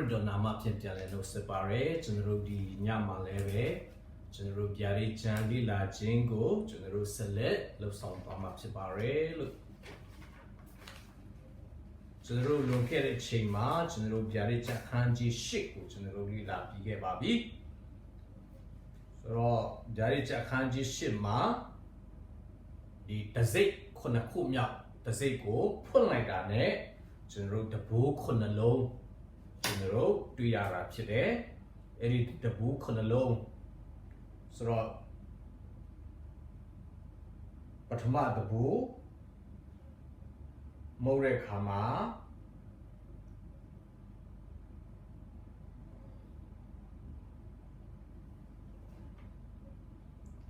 Corridor Nama Piantiale no separate, General di Yamaleve, General Biari Jandi La Jingo, General Select, Lo Sound Pama Separate, General Located Chima, General Biari Hanji Shik, General La Pige Babi. So, Biari Hanji Shima, the Tazek Konakumya, Tazeko, put like that, General the book on the low. General တွေ့ရတာဖြစ်တယ်အဲ့ဒီတပူးခုနှလုံးဆိုတော့ပထမတပူးမုတ်တဲ့ခါမှာ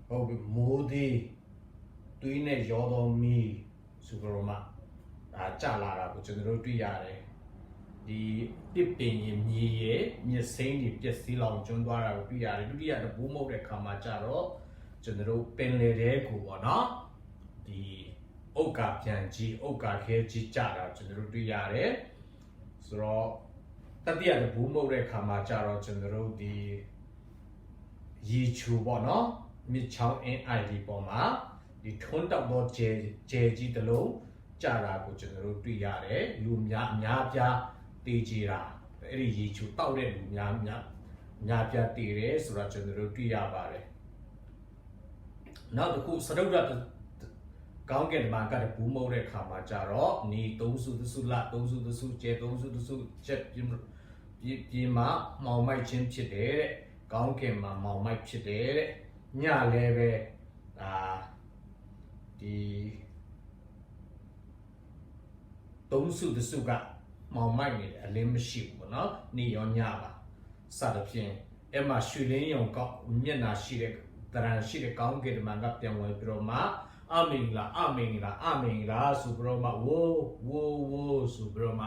ဟုတ်ပြီမိုးသည်တွေးနဲ့ရောတော်မီဆိုတော့မှဒါကြလာတာကိုကျွန်တော်တို့တွေ့ရတယ်ဒီတစ်ပင်ရင်မြေရဲ့မြစ်စိမ်းတွေပြက်စီးလောင်ကျွန်းသွားတာကိုတွေ့ရတယ်ဒုတိယတပူးမုတ်တဲ့ခါမှာကြတော့ကျွန်တော်တို့ပင်လေတဲ့ကိုပေါ့နော်ဒီဥက္ကာပြန်ကြီးဥက္ကာခဲကြီးကြတာကျွန်တော်တို့တွေ့ရတယ်ဆိုတော့တတိယတပူးမုတ်တဲ့ခါမှာကြတော့ကျွန်တော်တို့ဒီရေချူပေါ့နော်မြစ်ချောင်း NID ပေါ်မှာဒီထွန်းတောက်သောကျဲကြီးတစ်လုံးကြတာကိုကျွန်တော်တို့တွေ့ရတယ်လူအများပြားတေးကြတာအဲ့ဒီရေချိုတောက်တဲ့လူများပြားတေးတယ်ဆိုတော့ကျွန်တော်တို့တွေ့ရပါတယ်နောက်တစ်ခုစရုပ်ရကောင်းကင်မှာကတဘူးမုတ်တဲ့ခါမှာကြတော့နေ3စုသစုလ3စုသစုကျဲ3စုသစုချက်ပြင်းမှာမောင်မိုက်ချင်းဖြစ်တယ်တဲ့ကောင်းကင်မှာမောင်မိုက်ဖြစ်တယ်တဲ့ညလည်းပဲဒီ3စုသစုကမောင်မိုက်နေတယ်အလင်းမရှိဘူးပေါ့နော်နေရောညပါစသဖြင့်အဲ့မှာရွှေလင်းရုံကောက်မျက်နာရှိတဲ့တရံရှိတဲ့ကောင်းကင်မှာကပြန်ဝင်ပြီးတော့မှအမင်္ဂလာဆိုပြီးတော့မှဝိုးဆိုပြီးတော့မှ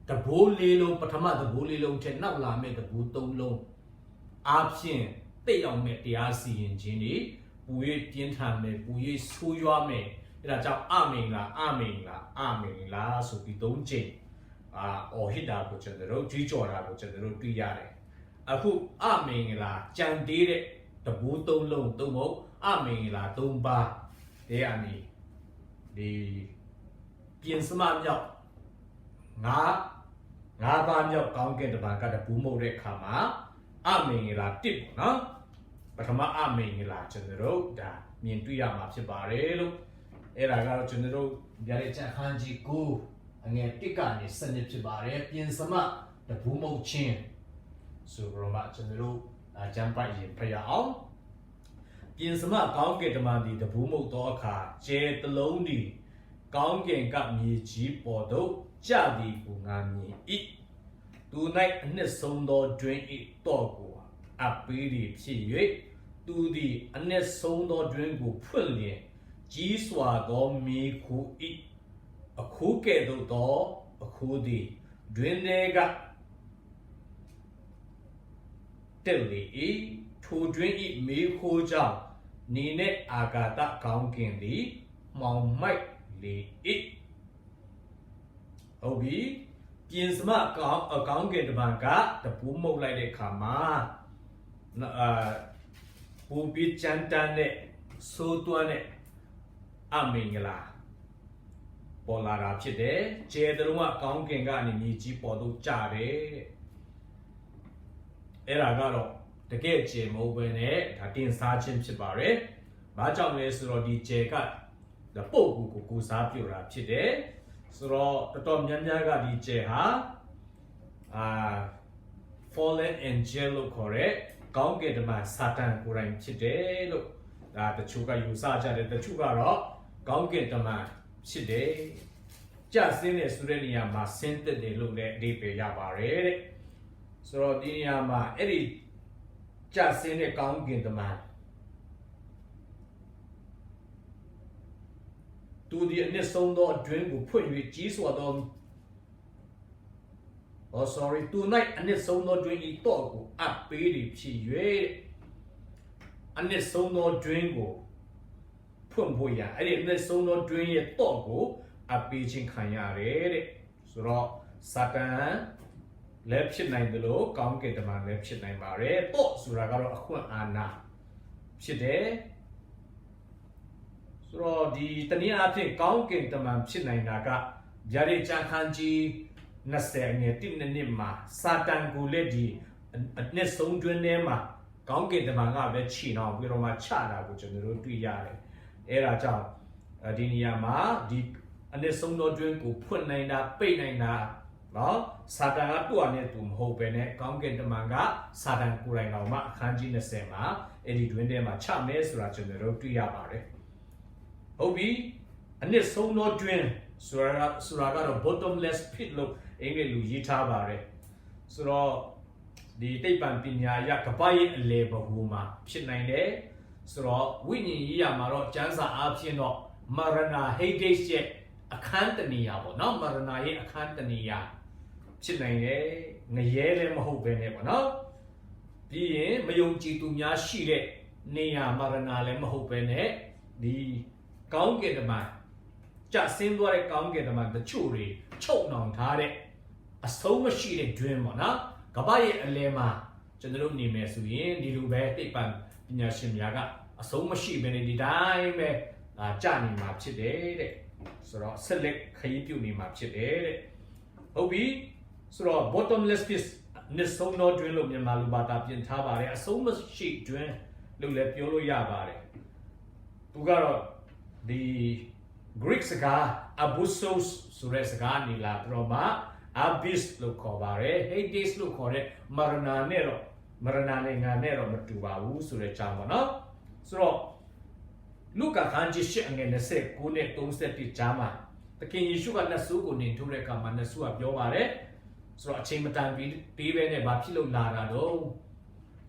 တဘိုးလေးလုံးပထမတဘိုးလေးလုံးထက်နောက်လာမဲ့တဘိုး3လုံးအားဖြင့်တိတ်အောင်မဲ့တရားစီရင်ခြင်းတွေပူ၍ပြင်းထန်မဲ့ပူ၍ဆိုးရွားမဲ့အဲ့ဒါကြောင့်အမင်္ဂလာဆိုပြီး3ချိန်အော်ဟစ်တာကိုကျွန်တော်တို့ကြွေးကြော်တာကိုကျွန်တော်တို့တွေ့ရတယ်အခုအမင်္ဂလာကြံသေးတဲ့တပူး3လုံး3မဟုတ်အမင်္ဂလာ3ပါးတဲ့အနေဒီပြင်စမမြောက်ငါးပါးမြောက်ကောင်းကင်တပါးကတပူးမဟုတ်တဲ့အခါမှာအမင်္ဂလာ1ပေါ့နော်ပထမအမင်္ဂလာကျွန်တော်တို့ဒါမြင်တွေ့ရမှာဖြစ်ပါတယ်လို့အဲ့ဒါကတော့ကျွန်တော်တို့ဗျာဒိတ်ချအခန်းကြီး9အငယ်1ကနေ7ဖြစ်ပါတယ်ပြင်စမတပူးမဟုတ်ချင်းဆိုတော့မှကျွန်တော်တို့ဂျမ်ပိုက်ရင်ဖရအောင်ပြင်စမကောင်းကင်တမန်ဒီတပူးမဟုတ်သောအခါကျဲတလုံးဒီကောင်းကင်ကမြေကြီးပေါ်သို့ကြသည်ကိုငါမြင်၏သူ၌အနှစ်ဆုံးသောတွင်၏တော့ကိုအပေးသည်ဖြစ်၍သူသည်အနှစ်ဆုံးသောတွင်ကိုဖွင့်လျင်ကြီးစွာသောမြေခိုး၏အခုကဲ့သို့သောအခုသည်တွင်တွေကတက်လေ၏ထိုတွင်၏မြေခိုးကြောင့်နေနှင့်အာကာသကောင်းကင်သည်မှောင်မိုက်လေ၏ဟုတ်ပြီပြင်စမကောင်းကင်တမန်ကတပူးမှုတ်လိုက်တဲ့ခါမှာပူပြီးကြမ်းတမ်းတဲ့ဆိုးသွမ်းတဲ့အမင်္ဂလာပေါ်လာတာဖြစ်တယ်။ကျဲတလုံးကကောင်းကင်ကနေမြေကြီးပေါ်သို့ကျတယ်တဲ့။အဲ့ဒါကတော့တကယ်ကျဲမဟုတ်ဘဲနဲ့ဒါတင်စားခြင်းဖြစ်ပါတယ်။ဘာကြောင့်လဲဆိုတော့ဒီကျဲကပုပ်ကူကိုစားပြတာဖြစ်တယ်။ဆိုတော့တော်များများကဒီကျဲဟာfallen angel လို့ခေါ်တဲ့ကောင်းကင်တမန်စာတန်ကိုယ်တိုင်ဖြစ်တယ်လို့ဒါတချို့ကယူဆကြတယ်တချို့ကတော့ကောင်းကင်တမန်ဖြစ်တယ်ကြဆင်းတဲ့ဆိုတဲ့နေရာမှာဆင်းသက်တယ်လို့လည်းအဓိပ္ပာယ်ရပါတယ်တဲ့ဆိုတော့ဒီနေရာမှာအဲ့ဒီကြဆင်းတဲ့ကောင်းကင်တမန်သူဒီအနည်းဆုံးသောအတွင်းကိုဖွင့်၍ကြီးစွာသောသူ၌အနည်းဆုံးသောတွင်ဤတော့ကိုအပ်ပေးသည်ဖြစ်၍အနည်းဆုံးသောတွင်ကိုဖွင့်ဖို့ရအဲ့ဒီအနည်းဆုံးသောတွင်ရဲ့တော့ကိုအပ်ပေးခြင်းခံရတယ်တဲ့ဆိုတော့ စာတန်လည်းဖြစ်နိုင်တယ်လို့ကောင်းကင်တမန်လည်းဖြစ်နိုင်ပါတယ်တော့ဆိုတာကတော့အခွင့်အာဏာဖြစ်တယ်ဆိုတော့ဒီတနည်းအားဖြင့်ကောင်းကင်တမန်ဖြစ်နိုင်တာကဗျာဒိတ်ချခန်းကြီး20ငယ်1နှစ်မှာစာတန်ကိုလည်းဒီအနှစ်ဆုံးတွင်ထဲမှာကောင်းကင်တမန်ကပဲခြေနှောင်ပြီးတော့မှချတာကိုကျွန်တော်တို့တွေ့ရတယ်အဲ့ဒါကြောင့်ဒီနေရာမှာဒီအနှစ်ဆုံးသောတွင်ကိုဖွင့်နိုင်တာပိတ်နိုင်တာနော်စာတန်ကသူ့အနေနဲ့သူမဟုတ်ပဲနဲ့ကောင်းကင်တမန်ကစာတန်ကိုယ်တိုင်တော်မှာအခန်းကြီး20မှာအဲ့ဒီတွင်ထဲမှာချမယ်ဆိုတာကျွန်တော်တို့တွေ့ရပါတယ်ဟုတ်ပြီအနှစ်ဆုံးသောတွင်ဆိုတာကတော့ bottomless pit လို့အင်္ဂလိပ်လိုရေးထားပါတယ်ဆိုတော့ဒီတိတ်ပံပညာအရကပရဲ့အလေဘဟုမှာဖြစ်နိုင်တယ်ဆိုတော့ဝိညာဉ်ရေးရမှာတော့ကျမ်းစာအားဖြင့်တော့မရဏ Hades ရဲ့အခန်းတနေရာပေါ့နော်မရဏရဲ့အခန်းတနေရာဖြစ်နိုင်တယ်ငရဲလည်းမဟုတ်ပဲနဲ့ပေါ့နော်ပြီးရင်မယုံကြည်သူများရှိတဲ့နေရာမရဏလည်းမဟုတ်ပဲနဲ့ဒီကောင်းကင်တမန်ကြဆင်းသွားတဲ့ကောင်းကင်တမန်တချို့တွေချုပ်နှောင်ထားတဲ့အဆုံးမရှိတဲ့တွင်ပေါ့နော်ကပ္ပရဲ့အလဲမှာကျွန်တော်တို့နေမယ်ဆိုရင်ဒီလိုပဲတိတ်ပံပညာရှင်များကအဆုံးမရှိဘဲနဲ့ဒီတိုင်းပဲကြာနေမှာဖြစ်တယ်တဲ့ဆိုတော့ဆက်လက်ခရီးပြုနေမှာဖြစ်တယ်တဲ့ဟုတ်ပြီဆိုတော့ bottomless pit နှစ်ဆုံးသောတွင်လို့မြန်မာလူဘာသာပြင်ထားပါတယ်အဆုံးမရှိတွင်လို့လည်းပြောလို့ရပါတယ်သူကတော့ဒီ Greek စကား abyssos ဆိုတဲ့စကားနေလာပြီးတော့မှ abyss လို့ခေါ်ပါတယ် Hades လို့ခေါ်တဲ့မရဏနဲ့တော့မရဏနိုင်ငံနဲ့တော့မတူပါဘူးဆိုတဲ့အကြောင်းပေါ့နော်ဆိုတော့လူကာခန်းကြီးရှစ်အငယ်29နဲ့31ကြားမှာသခင်ယေရှုကနတ်ဆိုးကိုနေထိုးတဲ့အခါမှာနတ်ဆိုးကပြောပါတယ်ဆိုတော့အချိန်မတန်ပြီးပဲနဲ့ဘာဖြစ်လို့လာတာတော့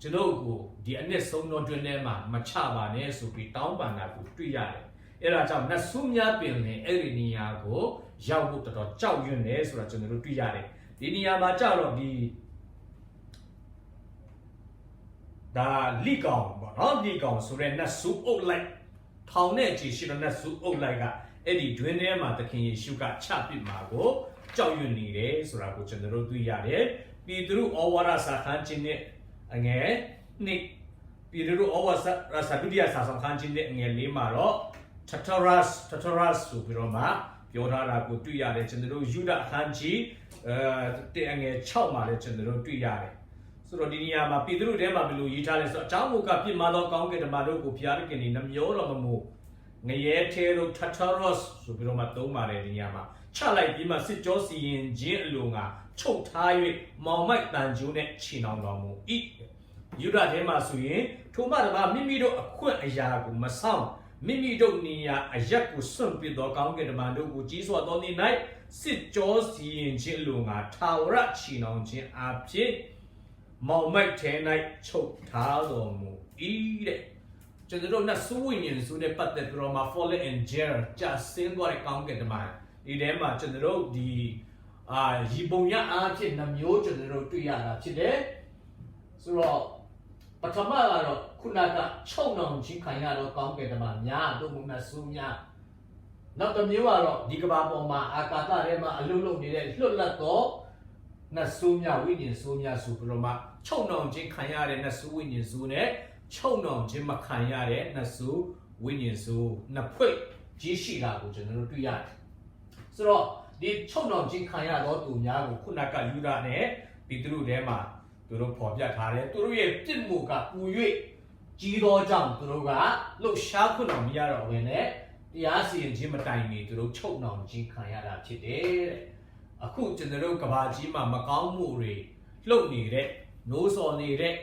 ကျွန်တော်ကိုဒီအနှစ်ဆုံးသောတွင်ထဲမှာမချပါနဲ့ဆိုပြီးတောင်းပန်တာကိုတွေ့ရတယ်အဲ့ဒါကြောင့်နတ်ဆိုးများပင်လည်းအဲ့ဒီနေရာကိုရောက်ဖို့တော်တော်ကြောက်ရွံ့နေဆိုတာကျွန်တော်တို့တွေ့ရတယ်ဒီနေရာမှာကြတော့ဒီဒါလိကောင်ပေါ့နော်လိကောင်ဆိုတဲ့နတ်ဆိုးအုပ်လိုက်ထောင်နဲ့ကြည်ရှိတဲ့နတ်ဆိုးအုပ်လိုက် ကအဲ့ဒီတွင်ထဲမှာသခင်ယေရှုကချပစ်မှာကိုကြောက်ရွံ့နေတယ်ဆိုတာကိုကျွန်တော်တို့တွေ့ရတယ်ပြည်သူဩဝါဒစာခန်းချင်းနဲ့အငယ်နှစ်ပြည်သူဩဝါဒစာဒုတိယစာဆောင်ခန်းချင်းနဲ့အငယ်လေးမှာတော့ Tartarus ဆိုပြီးတော့မှပြောထားတာကိုတွေ့ရတယ်ကျွန်တော်တို့ယူဒအခန်းကြီးတဲ့အငယ်6မှာလည်းကျွန်တော်တို့တွေ့ရတယ်ဆိုတော့ဒီနေရာမှာပြည်သူထဲမှာဘယ်လိုရေးထားလဲဆိုတော့အကြောင်းမူကပြစ်မှားသောကောင်းကင်တမန်တို့ကိုဖျားရခင်နေနှမျောတော်မမူငရဲထဲတို့ Tartarus ဆိုပြီးတော့မှသုံးပါတယ်ဒီနေရာမှာချလိုက်ပြီးမှစစ်ကြောစီရင်ခြင်းအလိုငါချုပ်ထား၍မောင်မိုက်တန်ကျိုးနဲ့ခြေနှောင်တော်မူ၏ယူဒထဲမှာဆိုရင်ထိုမှတပါမိမိတို့အခွင့်အရာကိုမဆောင်မိမိတို့နေရာအရက်ကိုစွန့်ပစ်သောကောင်းကင်တမန်တို့ကိုကြီးစွာသောနေ့၌စစ်ကြောစီရင်ခြင်းအလိုငါထာဝရခြေနှောင်ခြင်းအဖြစ်မောင်မိုက်ထဲ၌ချုပ်ထားတော်မူ၏တဲ့ကျွန်တော်တို့နတ်ဆိုးဝိညာဉ်ဆိုတဲ့ပတ်သက်ပြီးတော့မှ fallen angel ကြာဆင်းသွားတဲ့ကောင်းကင်တမန်ဒီထဲမှာကျွန်တော်တို့ဒီရီပုံရအားဖြင့်နှမျိုးကျွန်တော်တို့တွေ့ရတာဖြစ်တယ်ဆိုတော့ပထမကတော့ခုနကချုပ်နှောင်ခြင်းခံရတော့ကောင်းကင်တမန်များတို့နတ်ဆိုးများနောက်တစ်မျိုးကတော့ဒီကဘာပေါ်မှာအာကာသထဲမှာအလုံးလုံးနေတဲ့လွတ်လပ်သောနတ်ဆိုးများဝိညာဉ်ဆိုးများဆိုပြီးတော့မှချုပ်နှောင်ခြင်းခံရတဲ့နတ်ဆိုးဝိညာဉ်ဆိုးနဲ့ချုပ်နှောင်ခြင်းမခံရတဲ့နတ်ဆိုးဝိညာဉ်ဆိုးနှစ်ဖွဲ့ကြီးရှိတာကိုကျွန်တော်တို့တွေ့ရတယ်ဆိုတော့ဒီချုပ်နှောင်ခြင်းခံရတော့သူများကိုခုနကယူဒနဲ့ပြည်သူထဲမှာသူတို့ဖော်ပြထားတယ်သူတို့ရဲ့ပြစ်မှုကပူ၍ကြီးသောကြောင့်သူတို့ကလှုပ်ရှားခွင့်တော်မရတော့ဘဲနဲ့တရားစီရင်ခြင်းမတိုင်မီသူတို့ချုပ်နှောင်ခြင်းခံရတာဖြစ်တယ်တဲ့အခုကျွန်တော်တို့ကဘာကြီးမှာမကောင်းမှုတွေလှုပ်နေတဲ့နိုးစော်နေတဲ့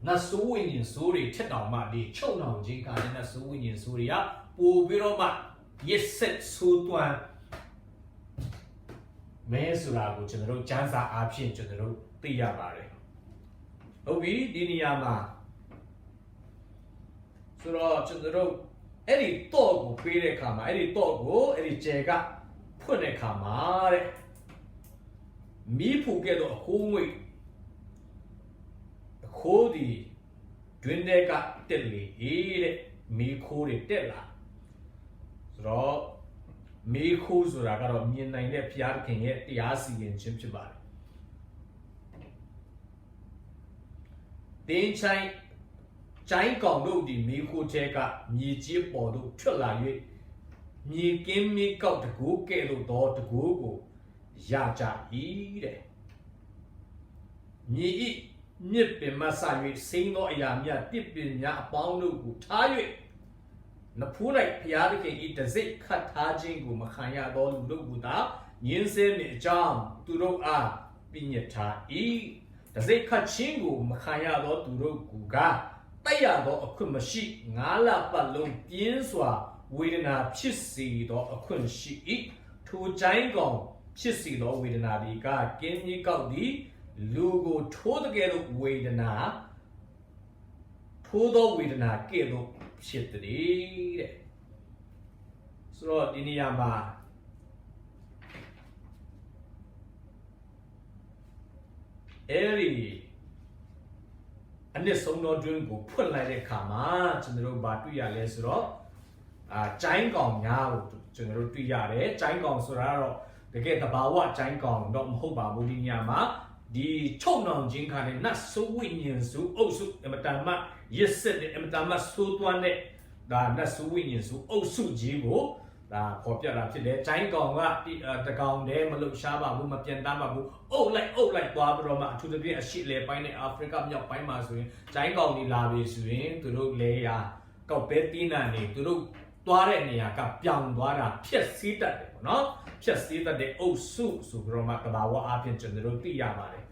နတ်ဆိုးဝိညာဉ်ဆိုးတွေထက်တောင်မှဒီချုပ်နှောင်ခြင်းခံတဲ့နတ်ဆိုးဝိညာဉ်ဆိုးတွေကပို့ပြီးတော့မှရက်ဆက်ဆိုးသွမ်းမဲဆိုတာကိုကျွန်တော်တို့စံစာအားဖြင့်ကျွန်တော်တို့သိရပါတယ်ဟုတ်ပြီဒီနေရာမှာဆိုတော့ကျွန်တော်တို့အဲ့ဒီတော့ကိုပေးတဲ့အခါမှာအဲ့ဒီတော့ကိုအဲ့ဒီကျဲကဖွင့်တဲ့အခါမှာတဲ့မီးဖူခဲ့တော့အခိုးငွေအခိုးဒီတွင်တဲ့ကတက်လေတဲ့မီးခိုးတွေတက်လာဆိုတော့ မေခိုးဆိုတာကတော့မြင်နိုင်တဲ့ဘုရားခင်ရဲ့တရားစီရင်ခြင်းဖြစ်ပါတယ်တင်းချိုင်းကျိုင်းကောင်တို့ဒီမေခိုးတဲ့ကမြေကြီးပေါ်တို့ထွက်လာ၍မြေကင်းမြေကောက်တကူကဲ့သို့သောတကူကိုရကြ၏တဲ့မြေဤမြစ်ပင်မဆ၍စိမ့်သောအရာမြတ်တစ်ပင်များအပေါင်းတို့ကိုထား၍နဖူး၌ဘုရားသခင်ဤတစိ့ခတ်ထားခြင်းကိုမခံရသောလူတို့ကိုသာညင်းဆဲမည်အကြောင်းသူတို့အားပြညတ်ထား၏တစိ့ခတ်ခြင်းကိုမခံရသောသူတို့ကတိုက်ရသောအခွင့်မရှိ9လပတ်လုံးပြင်းစွာဝေဒနာဖြစ်စေသောအခွင့်ရှိ၏ထိုကျိုင်းကောင်ဖြစ်စေသောဝေဒနာတွေကကင်းကြီးကောက်သည်လူကိုထိုးတဲ့ကဲ့သို့ဝေဒနာထိုးသောဝေဒနာကဲ့သို့ဖြစ်တဲ့ဆိုတော့ဒီနေရာမှာအဲဒီအနည်းဆုံးသောတွင်ကိုဖွင့်လိုက်တဲ့အခါမှာကျွန်တော်တို့ဘာတွေ့ရလဲဆိုတော့ကျိုင်းကောင်များကိုကျွန်တော်တို့တွေ့ရတယ်ကျိုင်းကောင်ဆိုတာတော့တကယ်တဘာဝကျိုင်းကောင်တော့မဟုတ်ပါဘူးဒီနေရာမှာဒီချုပ်နှောင်ခြင်းခါနဲ့နတ်ဆိုးဝိညာဉ်စုအုပ်စုအမတန်မှရစ်စစ်တဲ့အမတန်မှဆိုးသွမ်းတဲ့ဒါနတ်ဆိုးဝိညာဉ်စုအုပ်စုကြီးကိုဒါပေါ်ပြတာဖြစ်တယ်ကျိုင်းကောင်ကတကောင်တည်းမလှုပ်ရှားပါဘူးမပြန်တမ်းပါဘူးအုပ်လိုက်သွားပြီးတော့မှအထူးသဖြင့်အရှေ့လေပိုင်းနဲ့အာဖရိကမြောက်ပိုင်းမှာဆိုရင်ကျိုင်းကောင်တွေလာပြီဆိုရင်သူတို့လေယာကောက်ပဲတင်းနံနေသူတို့သွားတဲ့နေရာကပြောင်းသွားတာဖြက်စီးတတ်တယ်ပေါ့နော်ဖြက်စီးတတ်တဲ့အုပ်စုဆိုပြီးတော့မှတဘာဝအပြင်ကျွန်တော်တို့သိရပါတယ်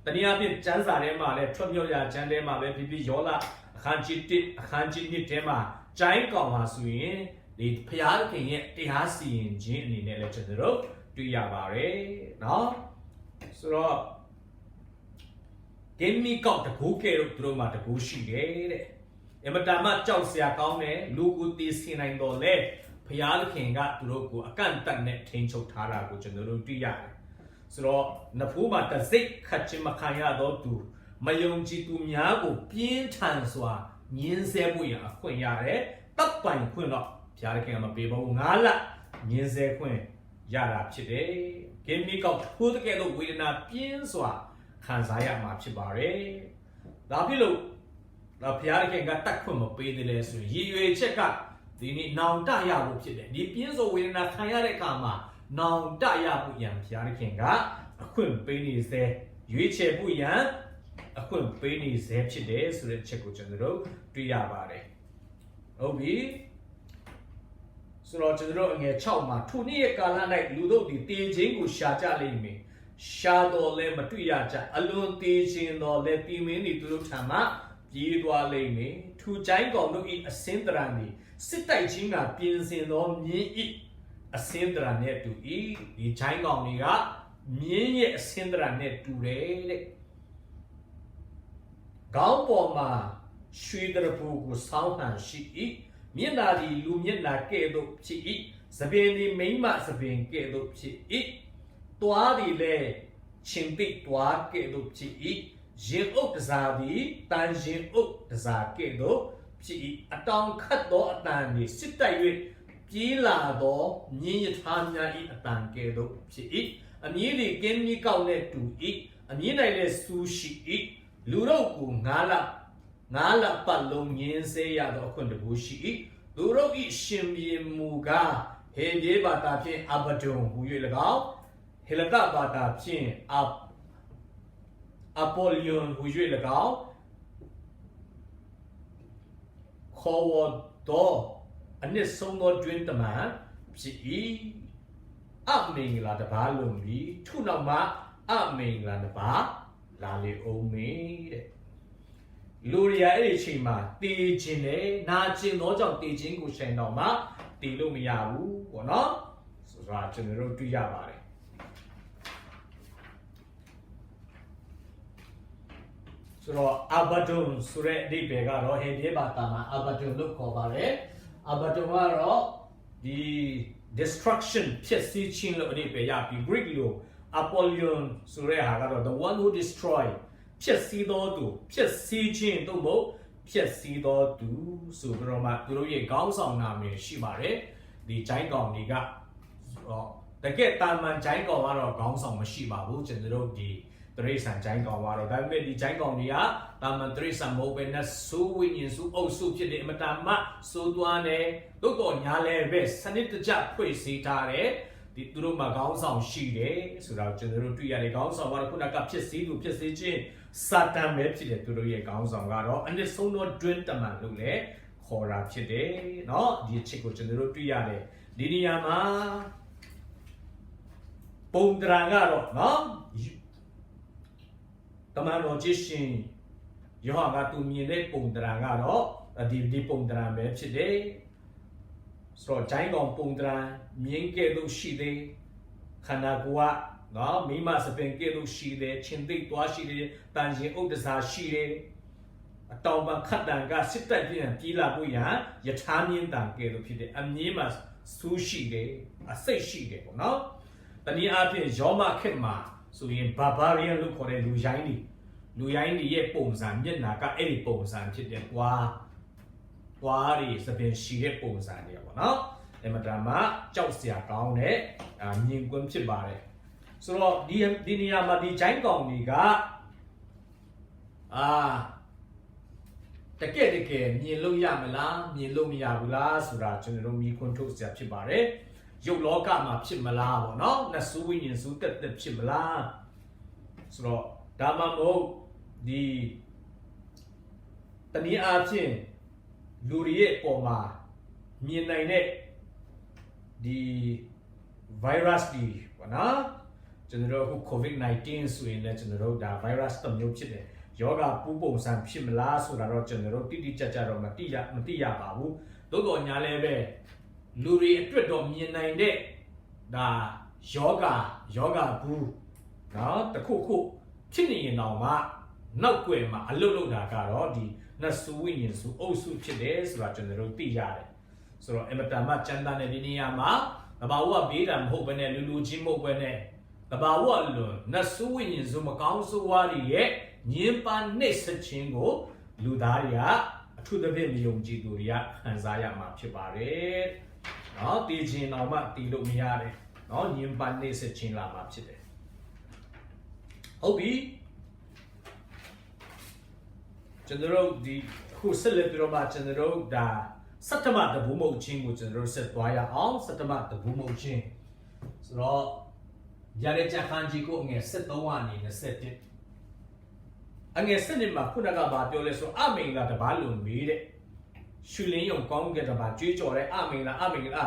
တနည်းအားဖြင့်ကျမ်းစာထဲမှာလည်းထွတ်မြောက်ရာကျမ်းထဲမှာပဲဖြစ်ယောလအခန်းကြီး1အခန်းကြီး2ထဲမှာကျိုင်းကောင်ဟာဆိုရင်ဒီဘုရားခင်ရဲ့တရားစီရင်ခြင်းအနေနဲ့လည်းကျွန်တော်တို့တွေ့ရပါတယ်နော်ဆိုတော့ဂိမ်းမီကောက်တကူကဲတို့သူတို့မှာတကူရှိတယ်တဲ့အမတန်မှကြောက်စရာကောင်းတယ်လူကိုတည်ဆင်နိုင်တော်လဲဘုရားခင်ကသူတို့ကိုအကန့်အသတ်နဲ့ထိန်းချုပ်ထားတာကိုကျွန်တော်တို့တွေ့ရတယ်ဆိုတော့နဖူးမှာတစိ့ခတ်ခြင်းမခံရတော့သူမယုံကြည်သူများကိုပြင်းထန်စွာညှင်းဆဲဖို့ရအခွင့်ရတယ်တပ်ပိုင်ခွင့်တော့ဘုရားခင်ကမပေးပါဘူး9လညှင်းဆဲခွင့်ရတာဖြစ်တယ်ဂိမ်းမီကောက်ထိုးတဲ့ကဲ့သို့ဝေဒနာပြင်းစွာခံစားရမှာဖြစ်ပါတယ်ဒါဖြစ်လို့ဘုရားခင်ကတတ်ခွင့်မပေးသေးလဲဆိုရင်ရည်ရွယ်ချက်ကဒီနေ့နောင်တရဖို့ဖြစ်တယ်ဒီပြင်းစွာဝေဒနာခံရတဲ့အခါမှာနောင်တရဖို့ရန်ဘုရားခင်ကအခွင့်ပေးနေစေရွေးချယ်ဖို့ရန်အခွင့်ပေးနေစေဖြစ်တယ်ဆိုတဲ့ချက်ကိုကျွန်တော်တို့တွေ့ရပါတယ်ဟုတ်ပြီဆိုတော့ကျွန်တော်တို့အငယ်6မှာထိုနေ့ရဲ့ကာလ၌လူတို့ဒီတေခြင်းကိုရှာကြလိမ့်မယ်ရှာတော်လဲမတွေ့ရကြအလွန်တေခြင်းတော်လဲပြည်မင်းဒီသူတို့ထံမှပြေးသွားလိမ့်မယ်ထူချိုင်းကောင်တို့၏အစင်းတရံဒီစစ်တိုက်ခြင်းကပြင်ဆင်သောမြင်း၏အစင်းတရံနဲ့တူ၏ဒီချိုင်းကောင်တွေကမြင်းရဲ့အစင်းတရံနဲ့တူတယ်တဲ့ခေါင်းပေါ်မှာရွှေတရဖူကိုဆောင်းဟန်ရှိ၏မျက်နာဒီလူမျက်နာကဲ့သို့ဖြစ်၏သပင်ဒီမိမ့်မသပင်ကဲ့သို့ဖြစ်၏တွားဒီလဲချင်းပိတွားကဲ့သို့ဖြစ်၏ရင်အုပ်တစားသည်တန်ရင်အုပ်တစားကဲ့သို့ဖြစ်၏အတောင်ခတ်သောအတန်သည်စစ်တိုက်၍ပြေးလာသောမြင်းရထားများ၏အတန်ကဲ့သို့ဖြစ်၏အမြည်သည်ကင်းကြီးကောက်နဲ့တူ၏အမြည်၌လည်းဆူရှိ၏လူတို့ကို9လပတ်လုံးငင်းဆဲရသောအခွင့်တကူရှိ၏လူတို့၏ရှင်ဘီမူကားဟေဘေဘာတာဖြင့်အဘဒုံဟူ၍၎င်းဟေလကဘာတာဖြင့်အပိုလျွန်ဟူ၍၎င်းခေါ်ဝတော်အနည်းဆုံးသောတွင်တမန်ဖြစ်၏အမင်္ဂလာတပါလုံးပြီးထုနောက်မှအမင်္ဂလာတပါလာလေအောင်မေတဲ့လူရရဲ့အဲ့ဒီအချိန်မှာတည်ခြင်းနဲ့နာကျင်သောကြောင့်တည်ခြင်းကိုရှင်တော်မှာတည်လို့မရဘူးပေါ့နော်ဆိုတာကျွန်တော်တို့တွေ့ရပါတယ်ဆိုတော့အဘဒုံဆိုတဲ့အဓိပ္ပာယ်ကတော့ဟေဘေဘာတာမှာအဘဒုံလို့ခေါ်ပါတယ်အဘဒုံကတော့ဒီ destruction ဖြစ်စီခြင်းလို့အဓိပ္ပာယ်ရပြီး Greek လို့ Apollyon ဆိုတဲ့ဟာကတော့ the one who destroy ဖြစ်စီသောသူဖြစ်စီခြင်းတို့မို့ဖြစ်စီသောသူဆိုပြီးတော့မှသူတို့ရဲ့ခေါင်းဆောင်နာမည်ရှိပါတယ်ဒီကျိုင်းကောင်တွေက တကယ်တာမန်ဂျိုင်းကောင်ကတော့ခေါင်းဆောင်မရှိပါဘူးကျွန်တော်တို့ဒီတရိษံဂျိုင်းကောင်ကတော့ဒါပေမဲ့ဒီဂျိုင်းကောင်တွေကတာမန်တရိษံမဟုတ်ပဲနဲ့ဆိုးဝိညာဉ်စုအုပ်စုဖြစ်တဲ့အမတန်မှဆိုးသွားတယ်တို့တော့ညာလဲပဲစနစ်တကျဖွဲ့စည်းထားတယ်ဒီသူတို့မှာခေါင်းဆောင်ရှိတယ်ဆိုတော့ကျွန်တော်တို့တွေ့ရတယ်ခေါင်းဆောင်ကတော့ခုနကဖြစ်စည်းသူဖြစ်စည်းခြင်းစာတန်ပဲဖြစ်တယ်သူတို့ရဲ့ခေါင်းဆောင်ကတော့အနည်းဆုံးတော့ dream တမန်လို့လေခေါ်တာဖြစ်တယ်เนาะဒီအချက်ကိုကျွန်တော်တို့တွေ့ရတယ်ဒီနေရာမှာပုံတရာကတော့เนาะတမန်တော်ကြီးရှင်ယောဟန်ကသူမြင်တဲ့ပုံတရာကတော့ဒီပုံတရာပဲဖြစ်တယ်ဆိုတော့ဂျိုင်းကောင်ပုံတရာမြင်ခဲ့လို့ရှိတယ်ခန္ဓာကိုယ်ကနော်မိမစပင်ကဲလို့ရှိတယ်ချင်းသိသွားရှိတယ်တန်ရှင်ဥဒ္ဒစာရှိတယ်အတောင်ပံခတ်တန်ကစစ်တပ်ပြည်ပြည်လာဖို့ရယထာမြင့်တန်ကဲလို့ဖြစ်တယ်အမြင့်မှာစူးရှိတယ်အစိတ်ရှိတယ်ပေါ့နော်တနည်းအားဖြင့်ယောမခေတ်မှာဆိုရင်ဘာဘာရီယန်လို့ခေါ်တဲ့လူရိုင်းတွေရဲ့ပုံစံမျက်နှာကအဲ့ဒီပုံစံဖြစ်တယ်ကွာသွားရီစပင်ရှိတဲ့ပုံစံတွေပေါ့နော်အဲ့မှာဒါမှကြောက်စရာကောင်းတဲ့မြင်ကွင်းဖြစ်ပါတယ်ဆိုတော့ဒီနေရာမှာဒီဂျိုင်းကောင်တွေကတကယ်မြင်လို့ရမလားမြင်လို့မရဘူးလားဆိုတာကျွန်တော်တို့မိခွန်းထုတ်စရာဖြစ်ပါတယ်ရုပ်လောကမှာဖြစ်မလားပေါ့နော်နတ်ဆိုးဝိညာဉ်ဆိုးတက်ဖြစ်မလားဆိုတော့ဒါမှမဟုတ်ဒီတနည်းအားဖြင့်လူတွေရဲ့ပေါ်မှာမြင်နိုင်တဲ့ဒီ virus တွေပေါ့နော်ကျွန်တော်တို့ COVID-19 ဆိုရင်လည်းကျွန်တော်တို့ဒါ virus တစ်မျိုးဖြစ်တယ်ယောဂပူးပုံစံဖြစ်မလားဆိုတာတော့ကျွန်တော်တို့တိတိကျကျတော့မသိရပါဘူးသို့တော်ညာလည်းပဲလူတွေအတွက်တော့မြင်နိုင်တဲ့ဒါယောဂဘူးเนาะတခုဖြစ်နေရင်တော့မှနောက်ွယ်မှာအလုတ်လောက်တာကတော့ဒီနတ်ဆိုးဝိညာဉ်စုအုပ်စုဖြစ်တယ်ဆိုတာကျွန်တော်တို့သိရတယ်ဆိုတော့အမတန်မှကျမ်းသာတဲ့ဒီနေရာမှာတဘာဝဘေးတာမဟုတ်ဘဲနဲ့လူချင်းမဟုတ်ဘဲနဲ့တဘာဝလွန်နတ်ဆိုးဝိညာဉ်စုမကောင်းဆိုးဝါးတွေရဲ့ညင်ပန်းနှိမ့်ဆက်ခြင်းကိုလူသားတွေကအထူးသဖြင့်မယုံကြည်သူတွေကခံစားရမှာဖြစ်ပါတယ်เนาะတည်ခြင်းတော့မှတည်လို့မရတယ်เนาะညင်ပန်းနှိမ့်ဆက်ခြင်းလာမှာဖြစ်တယ်ဟုတ်ပြီကျွန်တော်တို့ဒီခုဆက်လက်ပြီးတော့မှကျွန်တော်တို့ဒါစတ္တမတဘူမုတ်ချင်းကိုကျွန်တော်တို့ဆက်သွားရအောင်စတ္တမတဘူမုတ်ချင်းဆိုတော့ရတဲ့ချခန်းကြီးကိုငယ်73ကနေ21အငယ်7မှာခုနကဘာပြောလဲဆိုအမင်္ဂလာတပားလုံမေးတဲ့ရှူလင်းယုံကောင်းကဲတပားကြွေးကြော်တဲ့အမင်္ဂလာ